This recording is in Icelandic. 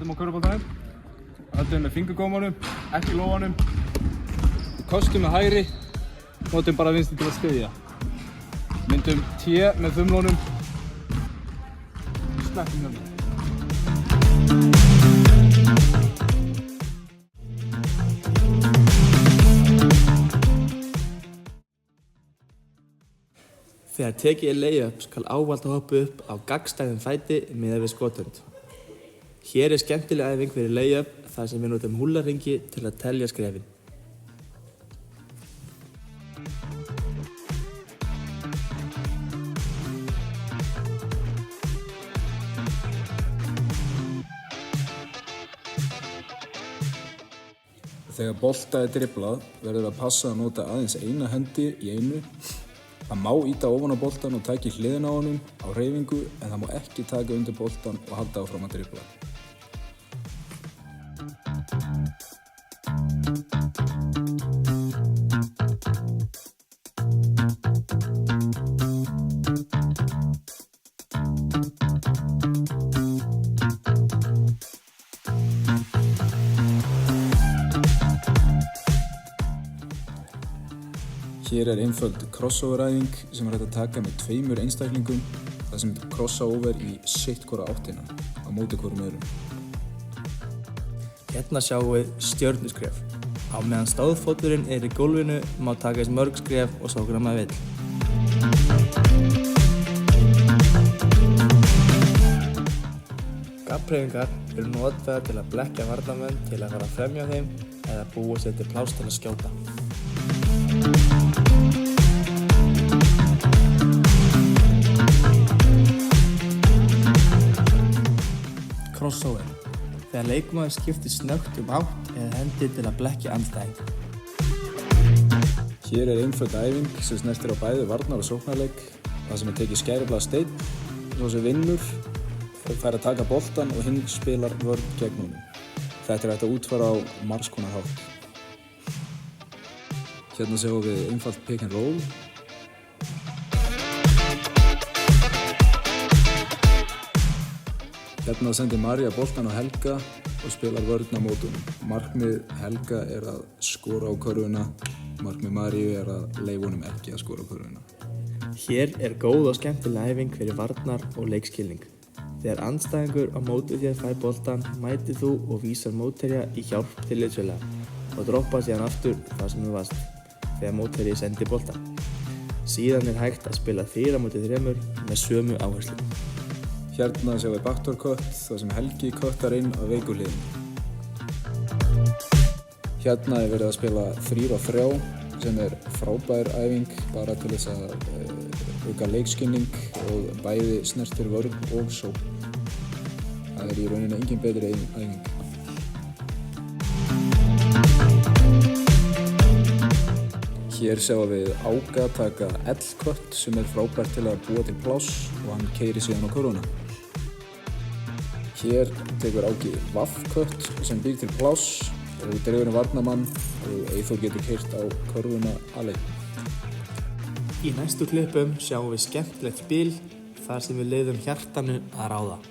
Höldum á körfuboltanum. Höldum með fingurgómunum, ekki lófanum. Köstum með hægri, notum bara vinstri til að styðja. Myndum T með þumlónum. Sleppum hjálmum. Þegar tekið er layup skal ávallt hoppa upp á gagnstæðum fæti miðað við skothönd. Hér er skemmtileg æfing fyrir layup þar sem við notum húllarhringi til að telja skrefin. Þegar bolta er driblað verður að passa að nota aðeins eina hendi í einu. Það má ýta ofan á boltan og taka í hliðina á honum á hreyfingu en það má ekki taka undir boltan og halda áfram að dribla. Hér er einföld crossover-æfing sem er hægt að taka með tveimur einstaklingum þar sem crossa over í sitt hvora áttina á móti hvorum öðrum. Hérna sjáum við stjörnuskref. Á meðan stóðfóturinn er í gólfinu má taka eins mörg skref og svo hvernig maður vill. Gabbhreyfingar eru notaðar til að blekkja varnarmenn til að fara fremhjá þeim eða búa sér til pláss til að skjóta. Crossover. Þegar leikmaður skiptir snöggt átt eða hendi til að blekkja andstæðing. Hér er einföld æfing sem snertir á bæði varnar- og sóknarleik þar sem er tekið skæriblað steinn svo sem vinnur fær að taka boltan og hinn spilar vörn gegn honum. Þetta er hægt að útfæra á margs konar hátt. Hérna sjáum við einfalt pick and roll. Hérna sendir María boltan á Helga og spilar vörn á móti honum. Markmið Helga er að skora á körfuna, markmið Maríu er að leyfa honum ekki að skora á körfuna. Hér er góð og skemmtileg æfing fyrir varnar og leikskilning. Þegar andstæðingur á móti þér fær boltan, mætir þú og vísar mótherja í hjálp til liðsfélaga og droppa síðan aftur þar sem þú varst þegar mótherji sendi boltan. Síðan er hægt að spila 4 á móti 3 með sömu áherslu. Hérna sjáum við backdoor cut þar sem Helgi cuttar inn á veiku hliðinni. Hérna er verið að spila 3 á 3 sem er frábær æfing bara til þess að auka leikskilning og bæði snertir vörn og sókn. Það er í rauninni engin betri æfing. Hér sjáum við Ága taka L-cut sem er frábært til að búa til pláss og hann keyrir síðan á körfuna. Hér tekur Ági Vaff-cut sem býr til pláss og dregur varnarmann og Eyþór getur keyrt á körfuna aleinn. Í næstu klippum sjáum við skemmtilegt spil þar sem við leyfum hjartanu að ráða.